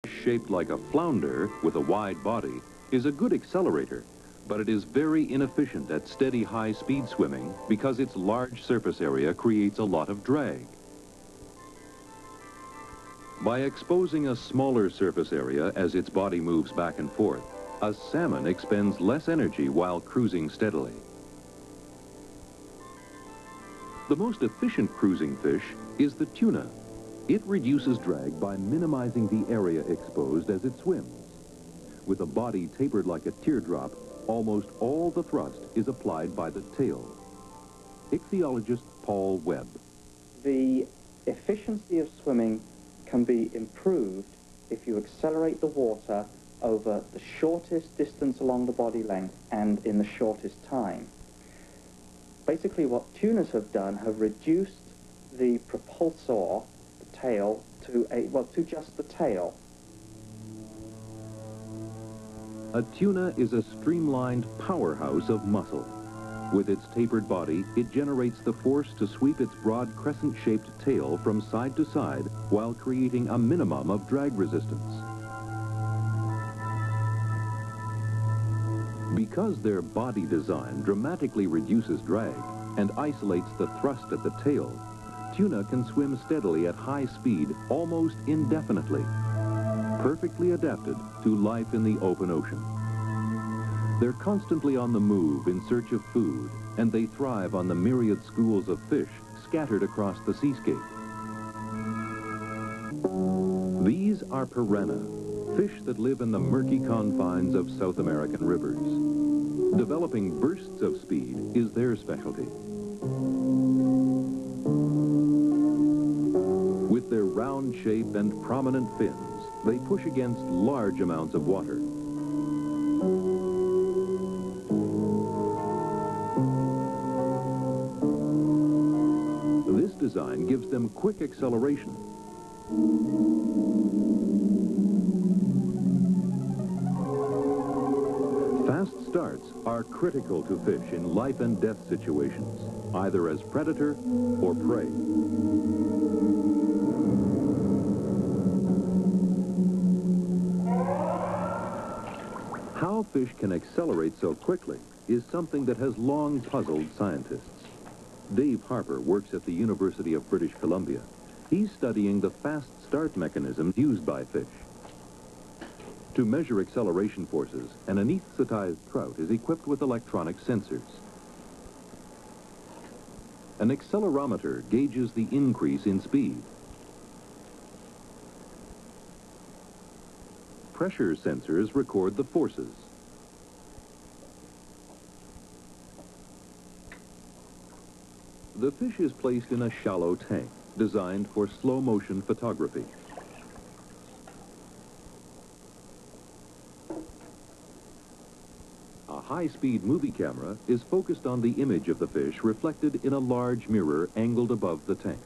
Shaped like a flounder with a wide body is a good accelerator, but it is very inefficient at steady high-speed swimming because its large surface area creates a lot of drag. By exposing a smaller surface area as its body moves back and forth, a salmon expends less energy while cruising steadily. The most efficient cruising fish is the tuna. It reduces drag by minimizing the area exposed as it swims. With a body tapered like a teardrop, almost all the thrust is applied by the tail. Ichthyologist Paul Webb. The efficiency of swimming can be improved if you accelerate the water over the shortest distance along the body length and in the shortest time. Basically, what tunas have done have reduced the propulsor, the tail, to just the tail. A tuna is a streamlined powerhouse of muscle. With its tapered body, it generates the force to sweep its broad crescent-shaped tail from side to side while creating a minimum of drag resistance. Because their body design dramatically reduces drag and isolates the thrust at the tail, tuna can swim steadily at high speed almost indefinitely, perfectly adapted to life in the open ocean. They're constantly on the move in search of food, and they thrive on the myriad schools of fish scattered across the seascape. These are piranha, fish that live in the murky confines of South American rivers. Developing bursts of speed is their specialty. With their round shape and prominent fins, they push against large amounts of water. This design gives them quick acceleration. Fast starts are critical to fish in life and death situations, either as predator or prey. How fish can accelerate so quickly is something that has long puzzled scientists. Dave Harper works at the University of British Columbia. He's studying the fast start mechanisms used by fish. To measure acceleration forces, an anesthetized trout is equipped with electronic sensors. An accelerometer gauges the increase in speed. Pressure sensors record the forces. The fish is placed in a shallow tank, designed for slow-motion photography. A high-speed movie camera is focused on the image of the fish reflected in a large mirror angled above the tank.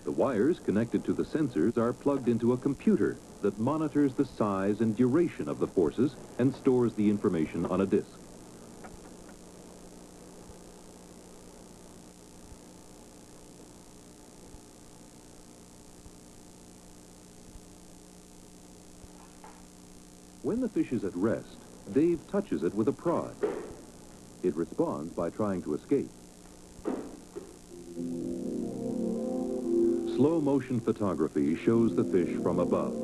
The wires connected to the sensors are plugged into a computer that monitors the size and duration of the forces and stores the information on a disk. When the fish is at rest, Dave touches it with a prod. It responds by trying to escape. Slow-motion photography shows the fish from above.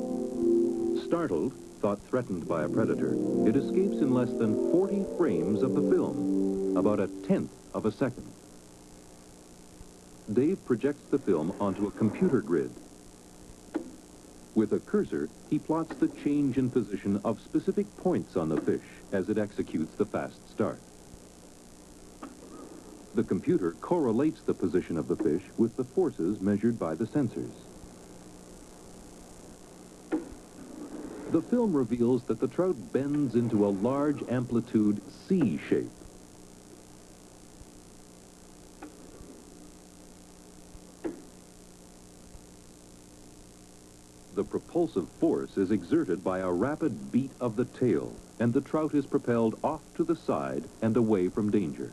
Startled, thought threatened by a predator, it escapes in less than 40 frames of the film, about a tenth of a second. Dave projects the film onto a computer grid. With a cursor, he plots the change in position of specific points on the fish as it executes the fast start. The computer correlates the position of the fish with the forces measured by the sensors. The film reveals that the trout bends into a large amplitude C shape. The propulsive force is exerted by a rapid beat of the tail, and the trout is propelled off to the side and away from danger.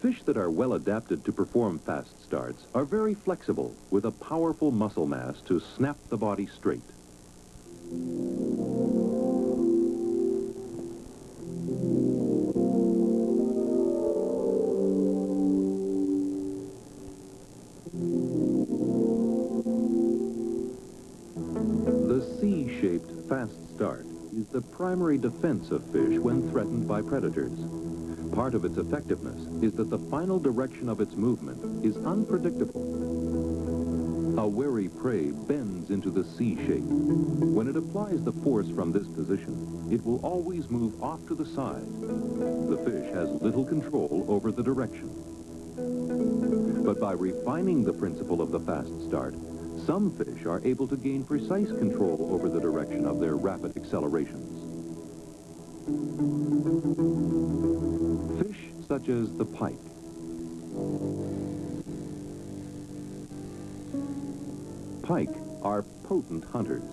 Fish that are well adapted to perform fast starts are very flexible with a powerful muscle mass to snap the body straight. The C-shaped fast start is the primary defense of fish when threatened by predators. Part of its effectiveness is that the final direction of its movement is unpredictable. A wary prey bends into the C shape. When it applies the force from this position, it will always move off to the side. The fish has little control over the direction. But by refining the principle of the fast start, some fish are able to gain precise control over the direction of their rapid accelerations. Fish such as the pike. Pike are potent hunters.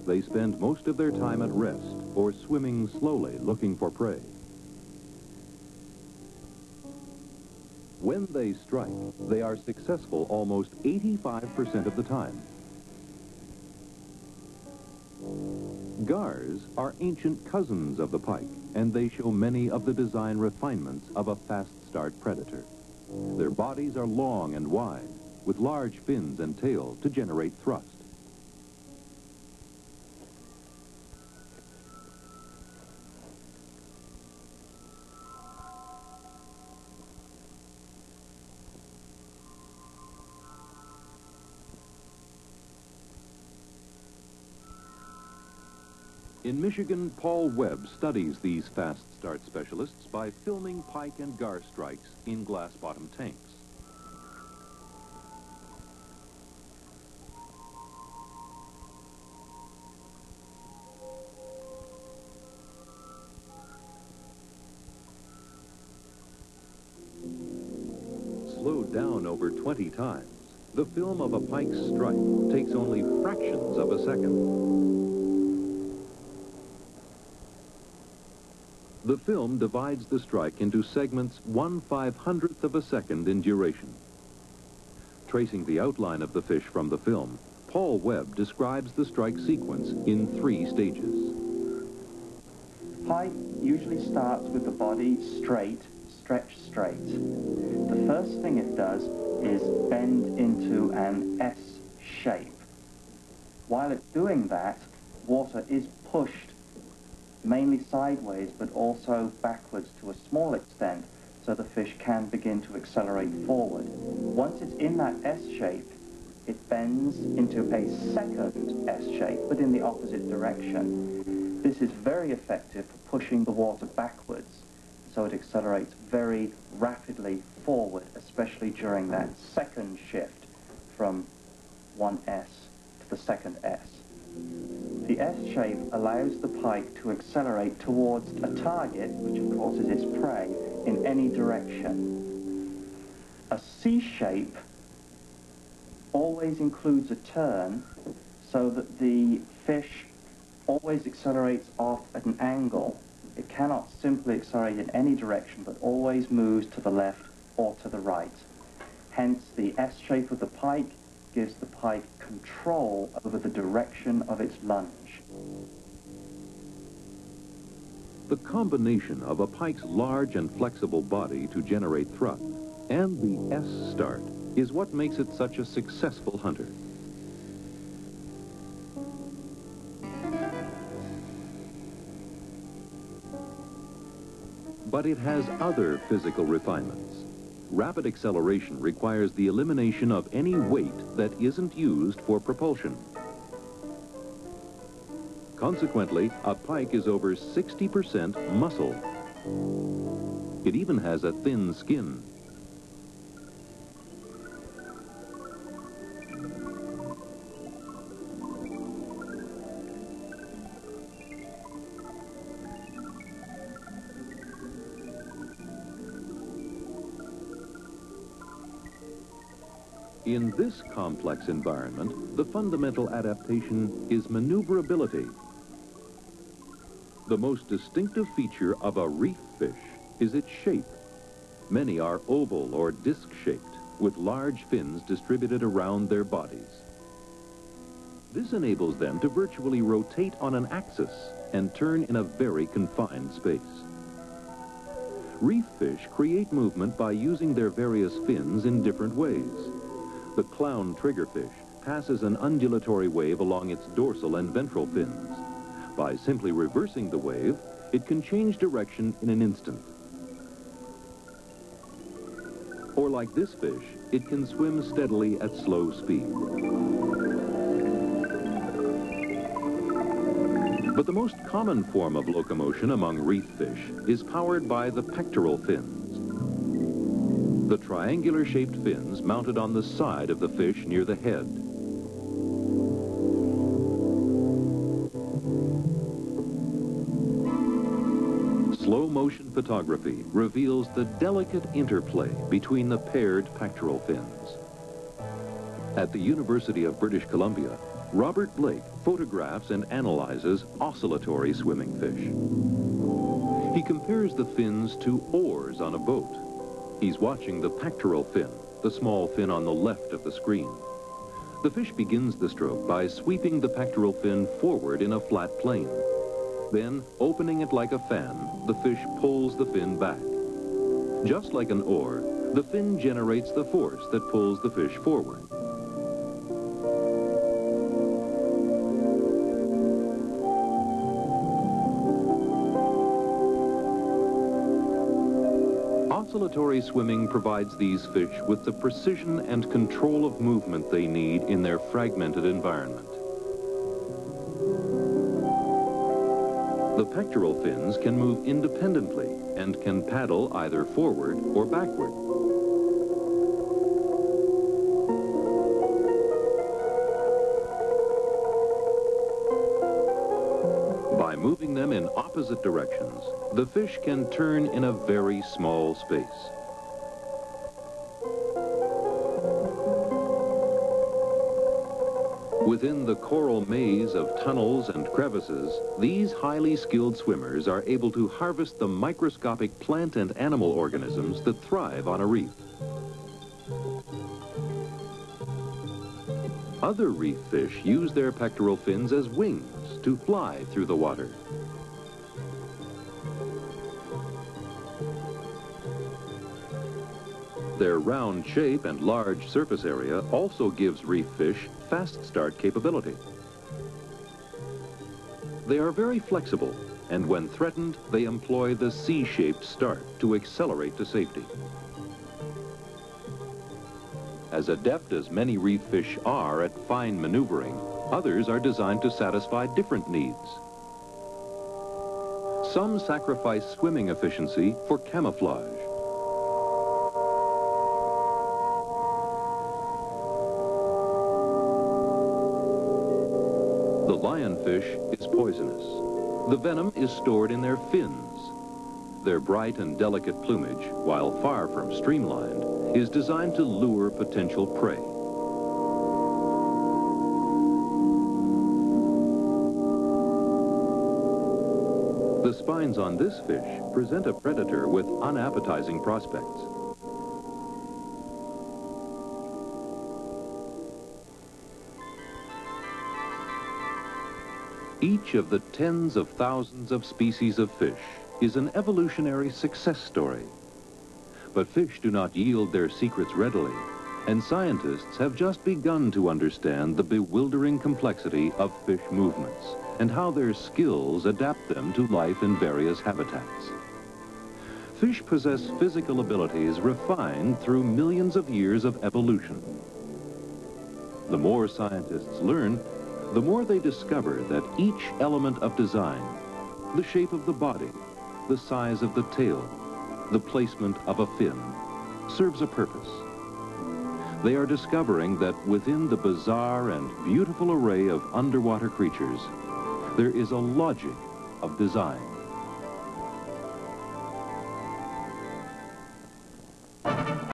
They spend most of their time at rest or swimming slowly looking for prey. When they strike, they are successful almost 85% of the time. Gars are ancient cousins of the pike, and they show many of the design refinements of a fast-start predator. Their bodies are long and wide, with large fins and tail to generate thrust. In Michigan, Paul Webb studies these fast-start specialists by filming pike and gar strikes in glass-bottom tanks. Slowed down over 20 times, the film of a pike's strike takes only fractions of a second. The film divides the strike into segments 1/500th of a second in duration. Tracing the outline of the fish from the film, Paul Webb describes the strike sequence in 3 stages. Pike usually starts with the body straight, stretched straight. The first thing it does is bend into an S shape. While it's doing that, water is pushed mainly sideways, but also backwards to a small extent, so the fish can begin to accelerate forward. Once it's in that S shape, it bends into a second S shape, but in the opposite direction. This is very effective for pushing the water backwards, so it accelerates very rapidly forward, especially during that second shift from one S to the second S. The S shape allows the pike to accelerate towards a target, which of course is its prey, in any direction. A C shape always includes a turn, so that the fish always accelerates off at an angle. It cannot simply accelerate in any direction, but always moves to the left or to the right. Hence, the S shape of the pike gives the pike control over the direction of its lunge. The combination of a pike's large and flexible body to generate thrust and the S start is what makes it such a successful hunter. But it has other physical refinements. Rapid acceleration requires the elimination of any weight that isn't used for propulsion. Consequently, a pike is over 60% muscle. It even has a thin skin. In this complex environment, the fundamental adaptation is maneuverability. The most distinctive feature of a reef fish is its shape. Many are oval or disc-shaped, with large fins distributed around their bodies. This enables them to virtually rotate on an axis and turn in a very confined space. Reef fish create movement by using their various fins in different ways. The clown triggerfish passes an undulatory wave along its dorsal and ventral fins. By simply reversing the wave, it can change direction in an instant. Or like this fish, it can swim steadily at slow speed. But the most common form of locomotion among reef fish is powered by the pectoral fins. The triangular-shaped fins mounted on the side of the fish near the head. Slow-motion photography reveals the delicate interplay between the paired pectoral fins. At the University of British Columbia, Robert Blake photographs and analyzes oscillatory swimming fish. He compares the fins to oars on a boat. He's watching the pectoral fin, the small fin on the left of the screen. The fish begins the stroke by sweeping the pectoral fin forward in a flat plane. Then, opening it like a fan, the fish pulls the fin back. Just like an oar, the fin generates the force that pulls the fish forward. Oscillatory swimming provides these fish with the precision and control of movement they need in their fragmented environment. The pectoral fins can move independently and can paddle either forward or backward. By moving them in opposite directions, the fish can turn in a very small space. Within the coral maze of tunnels and crevices, these highly skilled swimmers are able to harvest the microscopic plant and animal organisms that thrive on a reef. Other reef fish use their pectoral fins as wings to fly through the water. Their round shape and large surface area also gives reef fish fast start capability. They are very flexible, and when threatened, they employ the C-shaped start to accelerate to safety. As adept as many reef fish are at fine maneuvering, others are designed to satisfy different needs. Some sacrifice swimming efficiency for camouflage. The lionfish is poisonous. The venom is stored in their fins. Their bright and delicate plumage, while far from streamlined, is designed to lure potential prey. The spines on this fish present a predator with unappetizing prospects. Each of the tens of thousands of species of fish is an evolutionary success story. But fish do not yield their secrets readily, and scientists have just begun to understand the bewildering complexity of fish movements and how their skills adapt them to life in various habitats. Fish possess physical abilities refined through millions of years of evolution. The more scientists learn, the more they discover that each element of design, the shape of the body, the size of the tail, the placement of a fin, serves a purpose. They are discovering that within the bizarre and beautiful array of underwater creatures, there is a logic of design.